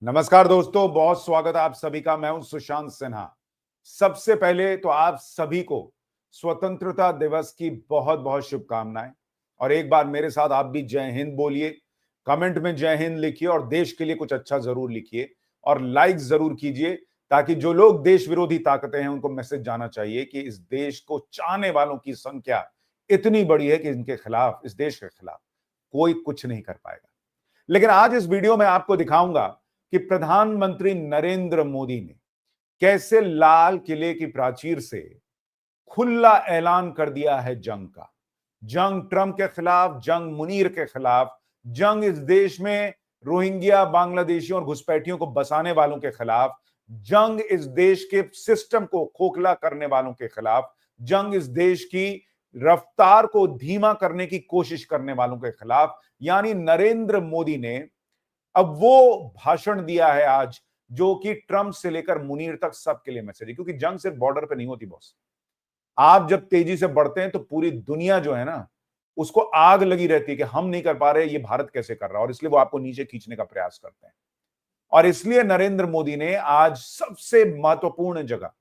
नमस्कार दोस्तों, बहुत स्वागत है आप सभी का। मैं हूं सुशांत सिन्हा। सबसे पहले तो आप सभी को स्वतंत्रता दिवस की बहुत बहुत शुभकामनाएं। और एक बार मेरे साथ आप भी जय हिंद बोलिए, कमेंट में जय हिंद लिखिए और देश के लिए कुछ अच्छा जरूर लिखिए और लाइक जरूर कीजिए, ताकि जो लोग देश विरोधी ताकतें हैं उनको मैसेज जाना चाहिए कि इस देश को चाहने वालों की संख्या इतनी बड़ी है कि इनके खिलाफ, इस देश के खिलाफ कोई कुछ नहीं कर पाएगा। लेकिन आज इस वीडियो में आपको दिखाऊंगा कि प्रधानमंत्री नरेंद्र मोदी ने कैसे लाल किले की प्राचीर से खुला ऐलान कर दिया है जंग का। जंग ट्रंप के खिलाफ, जंग मुनीर के खिलाफ, जंग इस देश में रोहिंग्या, बांग्लादेशियों और घुसपैठियों को बसाने वालों के खिलाफ, जंग इस देश के सिस्टम को खोखला करने वालों के खिलाफ, जंग इस देश की रफ्तार को धीमा करने की कोशिश करने वालों के खिलाफ। यानी नरेंद्र मोदी ने अब वो भाषण दिया है आज, जो कि ट्रंप से लेकर मुनीर तक सबके लिए मैसेज है। क्योंकि जंग सिर्फ बॉर्डर पे नहीं होती बॉस, आप जब तेजी से बढ़ते हैं तो पूरी दुनिया जो है ना, उसको आग लगी रहती है कि हम नहीं कर पा रहे, ये भारत कैसे कर रहा है, और इसलिए वो आपको नीचे खींचने का प्रयास करते हैं। और इसलिए नरेंद्र मोदी ने आज सबसे महत्वपूर्ण जगह,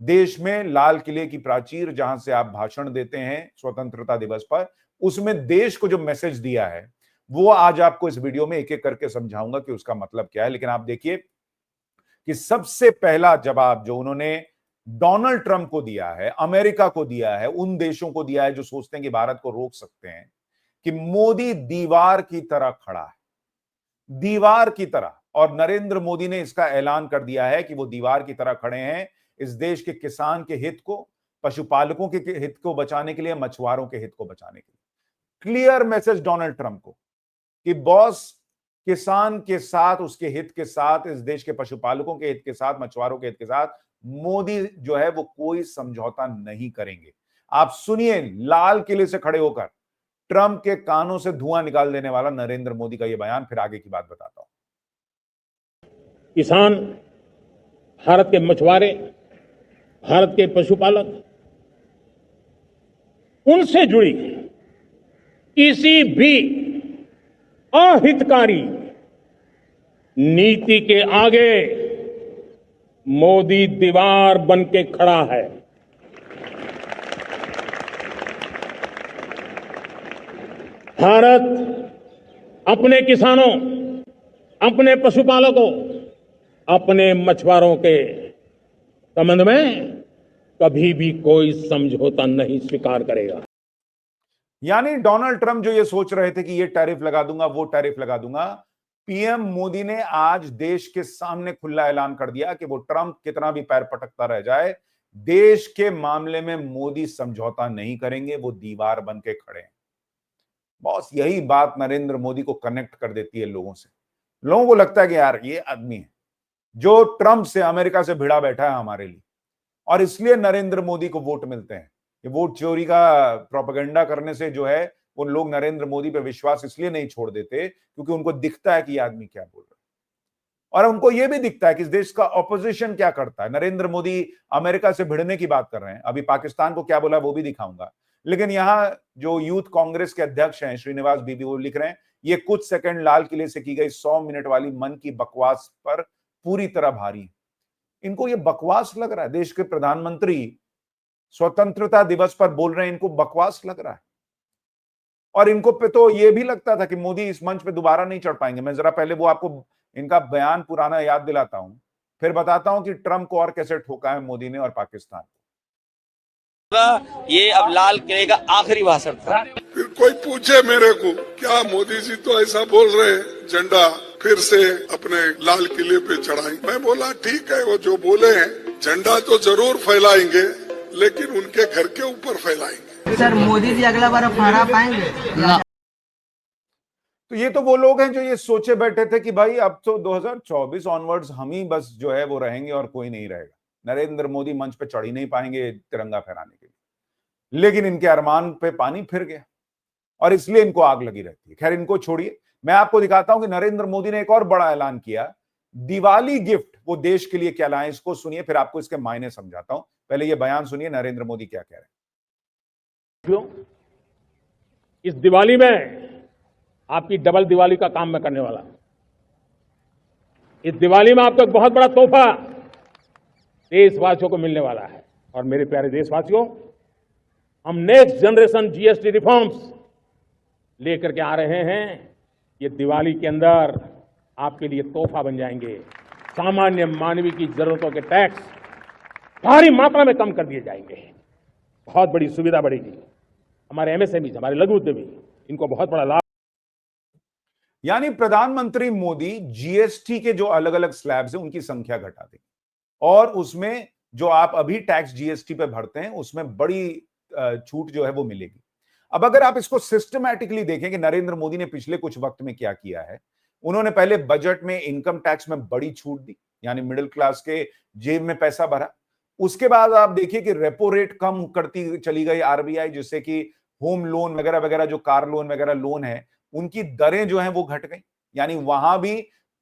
देश में लाल किले की प्राचीर जहां से आप भाषण देते हैं स्वतंत्रता दिवस पर, उसमें देश को जो मैसेज दिया है वो आज आपको इस वीडियो में एक एक करके समझाऊंगा कि उसका मतलब क्या है। लेकिन आप देखिए कि सबसे पहला जवाब जो उन्होंने डोनाल्ड ट्रंप को दिया है, अमेरिका को दिया है, उन देशों को दिया है जो सोचते हैं कि भारत को रोक सकते हैं, कि मोदी दीवार की तरह खड़ा है, दीवार की तरह। और नरेंद्र मोदी ने इसका ऐलान कर दिया है कि वो दीवार की तरह खड़े हैं इस देश के किसान के हित को, पशुपालकों के हित को बचाने के लिए, मछुआरों के हित को बचाने के लिए। क्लियर मैसेज डोनाल्ड ट्रंप को कि बॉस, किसान के साथ, उसके हित के साथ, इस देश के पशुपालकों के हित के साथ, मछुआरों के हित के साथ मोदी जो है वो कोई समझौता नहीं करेंगे। आप सुनिए लाल किले से खड़े होकर ट्रंप के कानों से धुआं निकाल देने वाला नरेंद्र मोदी का यह बयान, फिर आगे की बात बताता हूं। किसान, भारत के मछुआरे, भारत के पशुपालक, उनसे जुड़ी किसी भी अहितकारी नीति के आगे मोदी दीवार बन के खड़ा है। भारत अपने किसानों, अपने पशुपालकों, अपने मछुआरों के संबंध में कभी भी कोई समझौता नहीं स्वीकार करेगा। यानी डोनाल्ड ट्रंप जो ये सोच रहे थे कि ये टैरिफ लगा दूंगा, वो टैरिफ लगा दूंगा, पीएम मोदी ने आज देश के सामने खुला ऐलान कर दिया कि वो ट्रंप कितना भी पैर पटकता रह जाए, देश के मामले में मोदी समझौता नहीं करेंगे, वो दीवार बन के खड़े हैं। बॉस, यही बात नरेंद्र मोदी को कनेक्ट कर देती है लोगों से। लोगों को लगता है कि यार ये आदमी है जो ट्रंप से, अमेरिका से भिड़ा बैठा है हमारे लिए, और इसलिए नरेंद्र मोदी को वोट मिलते हैं। ये वोट चोरी का प्रोपेगेंडा करने से जो है, वो लोग नरेंद्र मोदी पे विश्वास इसलिए नहीं छोड़ देते क्योंकि उनको दिखता है कि ये आदमी क्या बोल रहा है, और उनको ये भी दिखता है कि इस देश का ऑपोजिशन क्या करता है। नरेंद्र मोदी अमेरिका से भिड़ने की बात कर रहे हैं, अभी पाकिस्तान को क्या बोला वो भी दिखाऊंगा। लेकिन यहां जो यूथ कांग्रेस के अध्यक्ष हैं श्रीनिवास बीबी, वो लिख रहे हैं ये कुछ सेकंड लाल किले से की गई 100 मिनट वाली मन की बकवास पर पूरी तरह भारी है। इनको ये बकवास लग रहा है, देश के प्रधानमंत्री स्वतंत्रता दिवस पर बोल रहे हैं, इनको बकवास लग रहा है। और इनको पे तो ये भी लगता था कि मोदी इस मंच पे दोबारा नहीं चढ़ पाएंगे। मैं जरा पहले वो आपको इनका बयान पुराना याद दिलाता हूं, फिर बताता हूं कि ट्रंप को और कैसे ठोका है मोदी ने और पाकिस्तान को। ये अब लाल किले का आखिरी भाषण था। फिर कोई पूछे मेरे को, क्या मोदी जी तो ऐसा बोल रहे हैं झंडा फिर से अपने लाल किले पे चढ़ाएं। मैं बोला ठीक है, वो जो बोले हैं झंडा तो जरूर फहलाएंगे, लेकिन उनके घर के ऊपर फैलाएंगे। सर, मोदी जी अगला बार फहरा पाएंगे? तो ये तो वो लोग हैं जो ये सोचे बैठे थे कि भाई अब तो 2024 ऑनवर्ड्स हम ही बस जो है वो रहेंगे और कोई नहीं रहेगा। नरेंद्र मोदी मंच पे चढ़ ही नहीं पाएंगे तिरंगा फहराने के लिए। लेकिन इनके अरमान पे पानी फिर गया और इसलिए इनको आग लगी रहती है। खैर, इनको छोड़िए, मैं आपको दिखाता हूं कि नरेंद्र मोदी ने एक और बड़ा ऐलान किया। दिवाली गिफ्ट वो देश के लिए क्या लाए, इसको सुनिए, फिर आपको इसके मायने समझाता हूं। पहले ये बयान सुनिए नरेंद्र मोदी क्या कह रहे हैं। इस दिवाली में आपकी डबल दिवाली का काम मैं करने वाला हूं। इस दिवाली में आपको एक बहुत बड़ा तोहफा देशवासियों को मिलने वाला है। और मेरे प्यारे देशवासियों, हम नेक्स्ट जनरेशन जीएसटी रिफॉर्म्स लेकर के आ रहे हैं। ये दिवाली के अंदर आपके लिए तोहफा बन जाएंगे। सामान्य मानवीय की जरूरतों के टैक्स भारी मात्रा में कम कर दिए जाएंगे। बहुत बड़ी सुविधा बढ़ेगी। हमारे एमएसएमई, हमारे लघु उद्यमी, इनको बहुत बड़ा लाभ। यानी प्रधानमंत्री मोदी जीएसटी के जो अलग अलग स्लैब्स हैं उनकी संख्या घटा देंगे और उसमें जो आप अभी टैक्स जीएसटी पे भरते हैं उसमें बड़ी छूट जो है वो मिलेगी। अब अगर आप इसको सिस्टमैटिकली देखें कि नरेंद्र मोदी ने पिछले कुछ वक्त में क्या किया है, उन्होंने पहले बजट में इनकम टैक्स में बड़ी छूट दी, यानी मिडिल क्लास के जेब में पैसा भरा। उसके बाद आप देखिए कि रेपो रेट कम करती चली गई आरबीआई, जिससे कि होम लोन वगैरह वगैरह, जो कार लोन वगैरह लोन है, उनकी दरें जो हैं वो घट गई। यानी वहां भी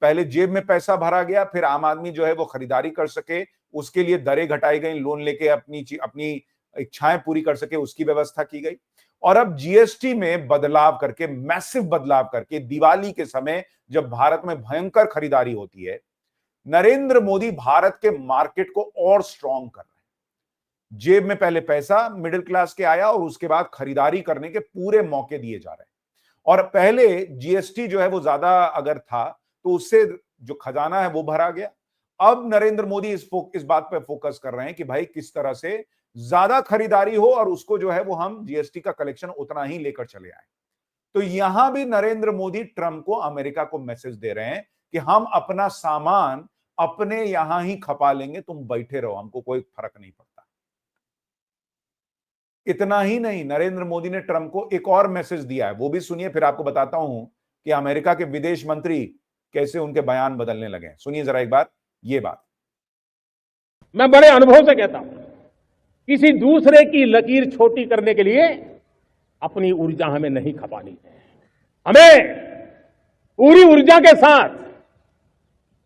पहले जेब में पैसा भरा गया, फिर आम आदमी जो है वो खरीदारी कर सके, उसके लिए दरें घटाई गई, लोन लेके अपनी इच्छाएं पूरी कर सके, उसकी व्यवस्था की गई। और अब जीएसटी में बदलाव करके, मैसिव बदलाव करके, दिवाली के समय जब भारत में भयंकर खरीदारी होती है, नरेंद्र मोदी भारत के मार्केट को और स्ट्रांग कर रहे हैं। जेब में पहले पैसा मिडिल क्लास के आया और उसके बाद खरीदारी करने के पूरे मौके दिए जा रहे हैं। और पहले जीएसटी जो है वो ज्यादा अगर था तो उससे जो खजाना है वो भरा गया। अब नरेंद्र मोदी इस बात पे फोकस कर रहे हैं कि भाई किस तरह से ज्यादा खरीदारी हो और उसको जो है वो हम जीएसटी का कलेक्शन उतना ही लेकर चले आए। तो यहां भी नरेंद्र मोदी ट्रंप को, अमेरिका को मैसेज दे रहे हैं कि हम अपना सामान अपने यहां ही खपा लेंगे, तुम बैठे रहो, हमको कोई फर्क नहीं पड़ता। इतना ही नहीं, नरेंद्र मोदी ने ट्रंप को एक और मैसेज दिया है, वो भी सुनिए, फिर आपको बताता हूं कि अमेरिका के विदेश मंत्री कैसे उनके बयान बदलने लगे। सुनिए जरा एक बार ये बात। मैं बड़े अनुभव से कहता हूं, किसी दूसरे की लकीर छोटी करने के लिए अपनी ऊर्जा हमें नहीं खपानी है। हमें पूरी ऊर्जा के साथ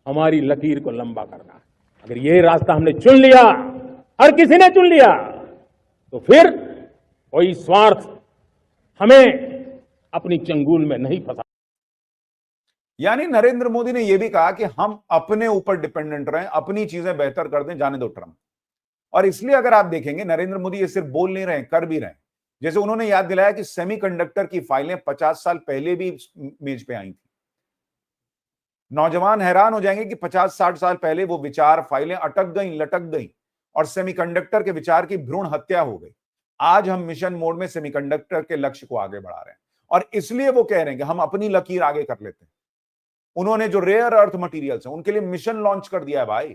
हमारी लकीर को लंबा करना है। अगर ये रास्ता हमने चुन लिया, हर किसी ने चुन लिया, तो फिर कोई स्वार्थ हमें अपनी चंगुल में नहीं फंसा। यानी नरेंद्र मोदी ने यह भी कहा कि हम अपने ऊपर डिपेंडेंट रहें, अपनी चीजें बेहतर कर दें, जाने दो ट्रंप। और इसलिए अगर आप देखेंगे नरेंद्र मोदी ये सिर्फ बोल नहीं रहे, कर भी रहे हैं। जैसे उन्होंने याद दिलाया कि सेमीकंडक्टर की फाइलें 50 साल पहले भी मेज पे आई थी। नौजवान हैरान हो जाएंगे कि 50-60 साल पहले वो विचार, फाइलें अटक गई, लटक गई और सेमीकंडक्टर के विचार की भ्रूण हत्या हो गई। आज हम मिशन मोड में सेमीकंडक्टर के लक्ष्य को आगे बढ़ा रहे हैं और इसलिए वो कह रहे हैं कि हम अपनी लकीर आगे कर लेते हैं। उन्होंने जो रेयर अर्थ मटेरियल्स हैं उनके लिए मिशन लॉन्च कर दिया है भाई,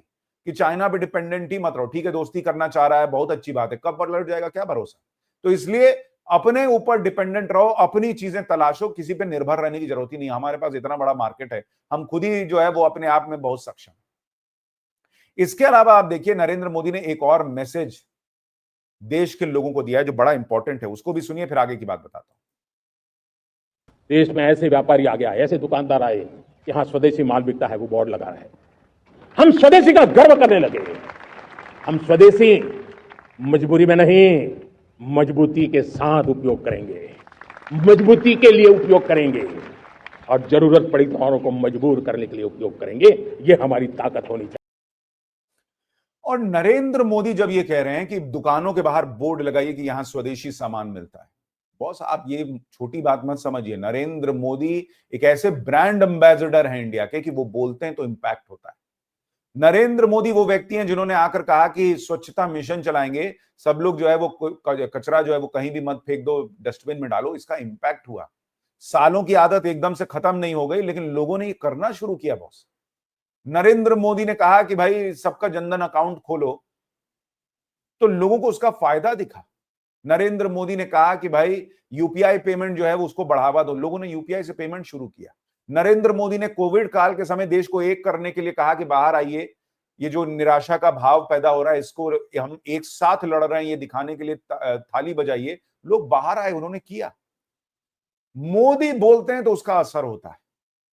कि चाइना पे डिपेंडेंट ही मत रहो। ठीक है, दोस्ती करना चाह रहा है, बहुत अच्छी बात है, कब पलट जाएगा क्या भरोसा। तो इसलिए अपने ऊपर डिपेंडेंट रहो, अपनी चीजें तलाशो, किसी पे निर्भर रहने की जरूरत ही नहीं। हमारे पास इतना बड़ा मार्केट है, हम खुद ही जो है वो अपने आप में बहुत सक्षम है। इसके अलावा आप देखिए नरेंद्र मोदी ने एक और मैसेज देश के लोगों को दिया है जो बड़ा इंपॉर्टेंट है, उसको भी सुनिए, फिर आगे की बात बताता हूं। देश में ऐसे व्यापारी आ गया, ऐसे दुकानदार आए, यहां स्वदेशी माल बिकता है, वो बोर्ड लगा रहे हैं। हम स्वदेशी का गर्व करने लगे। हम स्वदेशी मजबूरी में नहीं, मजबूती के साथ उपयोग करेंगे, मजबूती के लिए उपयोग करेंगे और जरूरत पड़ी तो औरों को मजबूर करने के लिए उपयोग करेंगे। ये हमारी ताकत होनी चाहिए। और नरेंद्र मोदी जब ये कह रहे हैं कि दुकानों के बाहर बोर्ड लगाइए कि यहां स्वदेशी सामान मिलता है, बॉस आप ये छोटी बात मत समझिए। नरेंद्र मोदी एक ऐसे ब्रांड एम्बेसडर हैं इंडिया के कि वो बोलते हैं तो इंपैक्ट होता है। नरेंद्र मोदी वो व्यक्ति हैं जिन्होंने आकर कहा कि स्वच्छता मिशन चलाएंगे, सब लोग जो है वो कचरा जो है वो कहीं भी मत फेंक दो, डस्टबिन में डालो। इसका इंपैक्ट हुआ। सालों की आदत एकदम से खत्म नहीं हो गई, लेकिन लोगों ने ये करना शुरू किया बॉस। नरेंद्र मोदी ने कहा कि भाई सबका जनधन अकाउंट खोलो, तो लोगों को उसका फायदा दिखा। नरेंद्र मोदी ने कहा कि भाई यूपीआई पेमेंट जो है वो उसको बढ़ावा दो, लोगों ने यूपीआई से पेमेंट शुरू किया। नरेंद्र मोदी ने कोविड काल के समय देश को एक करने के लिए कहा कि बाहर आइए, ये जो निराशा का भाव पैदा हो रहा है इसको हम एक साथ लड़ रहे हैं, ये दिखाने के लिए थाली बजाइए। लोग बाहर आए, उन्होंने किया। मोदी बोलते हैं तो उसका असर होता है।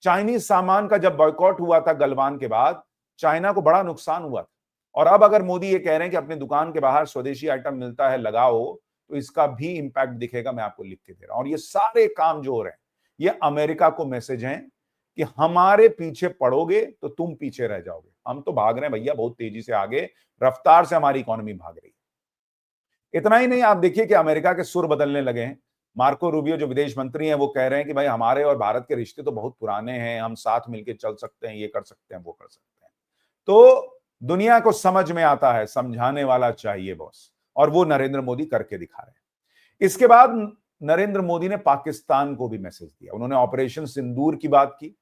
चाइनीज सामान का जब बॉयकॉट हुआ था गलवान के बाद, चाइना को बड़ा नुकसान हुआ था। और अब अगर मोदी ये कह रहे हैं कि अपनी दुकान के बाहर स्वदेशी आइटम मिलता है, लगाओ, तो इसका भी इंपैक्ट दिखेगा। मैं आपको लिख के दे रहा हूं। और ये सारे काम जो हो रहे हैं ये अमेरिका को मैसेज हैं कि हमारे पीछे पड़ोगे तो तुम पीछे रह जाओगे। हम तो भाग रहे हैं भैया बहुत तेजी से आगे, रफ्तार से हमारी इकोनॉमी भाग रही है। इतना ही नहीं, आप देखिए कि अमेरिका के सुर बदलने लगे हैं। मार्को रूबियो जो विदेश मंत्री हैं वो कह रहे हैं कि भाई हमारे और भारत के रिश्ते तो बहुत पुराने हैं, हम साथ मिलकर चल सकते हैं, ये कर सकते हैं, वो कर सकते हैं। तो दुनिया को समझ में आता है, समझाने वाला चाहिए बॉस, और वो नरेंद्र मोदी करके दिखा रहे हैं। इसके बाद नरेंद्र मोदी ने पाकिस्तान को भी मैसेज दिया। उन्होंने ऑपरेशन सिंदूर की बात की,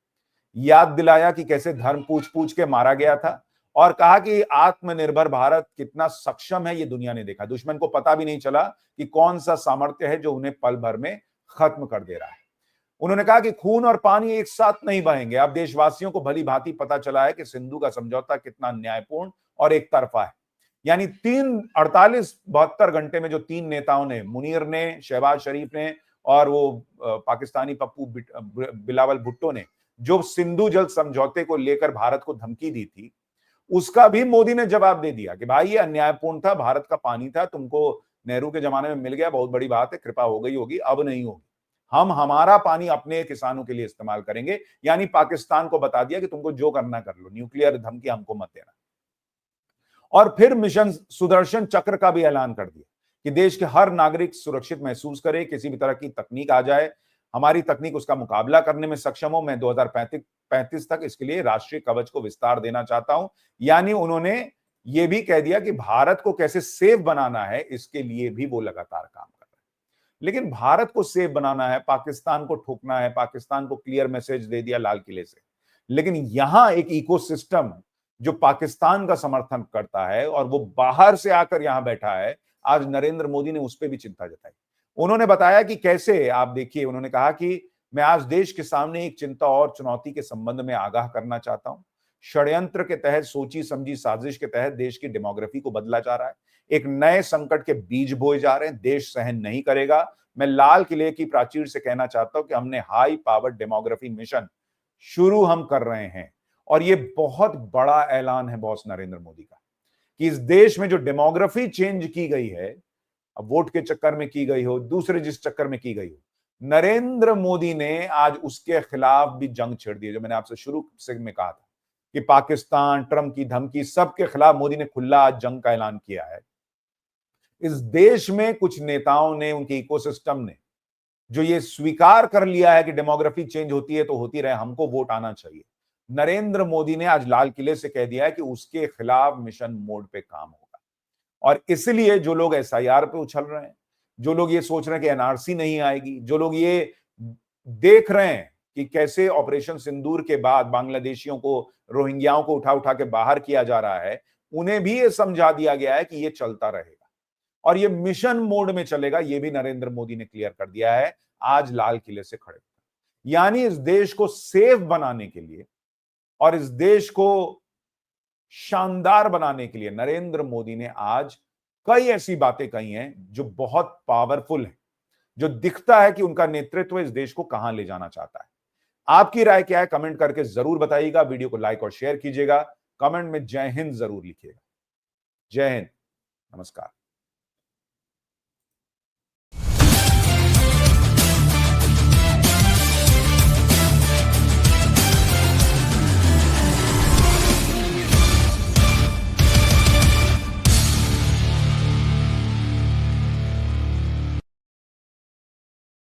याद दिलाया कि कैसे धर्म पूछ पूछ के मारा गया था, और कहा कि आत्मनिर्भर भारत कितना सक्षम है ये दुनिया ने देखा। दुश्मन को पता भी नहीं चला कि कौन सा सामर्थ्य है जो उन्हें पल भर में खत्म कर दे रहा है। उन्होंने कहा कि खून और पानी एक साथ नहीं बहेंगे। अब देशवासियों को भली भांति पता चला है कि सिंधु का समझौता कितना न्यायपूर्ण और एक तरफा है। यानी 72 घंटे में जो 3 नेताओं ने, मुनीर ने, शहबाज शरीफ ने और वो पाकिस्तानी पप्पू बिलावल भुट्टो ने, जो सिंधु जल समझौते को लेकर भारत को धमकी दी थी, उसका भी मोदी ने जवाब दे दिया कि भाई ये अन्यायपूर्ण था, भारत का पानी था, तुमको नेहरू के जमाने में मिल गया, बहुत बड़ी बात है, कृपा हो गई होगी, अब नहीं होगी। हम हमारा पानी अपने किसानों के लिए इस्तेमाल करेंगे। यानी पाकिस्तान को बता दिया कि तुमको जो करना कर लो, न्यूक्लियर धमकी हमको मत देना। और फिर मिशन सुदर्शन चक्र का भी ऐलान कर दिया कि देश के हर नागरिक सुरक्षित महसूस करे, किसी भी तरह की तकनीक आ जाए, हमारी तकनीक उसका मुकाबला करने में सक्षम हो। मैं 2035 तक इसके लिए राष्ट्रीय कवच को विस्तार देना चाहता हूं। यानी उन्होंने ये भी कह दिया कि भारत को कैसे सेफ बनाना है, इसके लिए भी वो लगातार काम कर रहे हैं। लेकिन भारत को सेफ बनाना है, पाकिस्तान को ठोकना है, पाकिस्तान को क्लियर मैसेज दे दिया लाल किले से। लेकिन यहां एक इकोसिस्टम जो पाकिस्तान का समर्थन करता है और वो बाहर से आकर यहां बैठा है, आज नरेंद्र मोदी ने उस पर भी चिंता जताई। उन्होंने बताया कि कैसे, आप देखिए, उन्होंने कहा कि मैं आज देश के सामने एक चिंता और चुनौती के संबंध में आगाह करना चाहता हूं। षड्यंत्र के तहत सोची समझी साजिश के तहत देश की डेमोग्राफी को बदला जा रहा है। एक नए संकट के बीज बोए जा रहे हैं, देश सहन नहीं करेगा। मैं लाल किले की प्राचीर से कहना चाहता हूं कि हमने हाई पावर डेमोग्राफी मिशन शुरू हम कर रहे हैं, और ये बहुत बड़ा ऐलान है बॉस नरेंद्र मोदी का कि इस देश में जो डेमोग्राफी चेंज की गई है, अब वोट के चक्कर में की गई हो, दूसरे जिस चक्कर में की गई हो, नरेंद्र मोदी ने आज उसके खिलाफ भी जंग छेड़ दी। जो मैंने आपसे शुरू से में कहा था कि पाकिस्तान, ट्रंप की धमकी, सबके खिलाफ मोदी ने खुला आज जंग का ऐलान किया है। इस देश में कुछ नेताओं ने, उनके इकोसिस्टम ने, जो ये स्वीकार कर लिया है कि डेमोग्राफी चेंज होती है तो होती रहे, हमको वोट आना चाहिए। नरेंद्र मोदी ने आज लाल किले से कह दिया है कि उसके खिलाफ मिशन मोड पे काम होगा। और इसलिए जो लोग एसआईआर पे उछल रहे हैं, जो लोग ये सोच रहे हैं कि एनआरसी नहीं आएगी, जो लोग ये देख रहे हैं कि कैसे ऑपरेशन सिंदूर के बाद बांग्लादेशियों को, रोहिंग्याओं को उठा उठा के बाहर किया जा रहा है, उन्हें भी ये समझा दिया गया है कि ये चलता रहेगा और ये मिशन मोड में चलेगा। ये भी नरेंद्र मोदी ने क्लियर कर दिया है आज लाल किले से खड़े। यानी इस देश को सेफ बनाने के लिए और इस देश को शानदार बनाने के लिए नरेंद्र मोदी ने आज कई ऐसी बातें कही हैं जो बहुत पावरफुल है, जो दिखता है कि उनका नेतृत्व इस देश को कहां ले जाना चाहता है। आपकी राय क्या है, कमेंट करके जरूर बताइएगा। वीडियो को लाइक और शेयर कीजिएगा। कमेंट में जय हिंद जरूर लिखिएगा। जय हिंद, नमस्कार।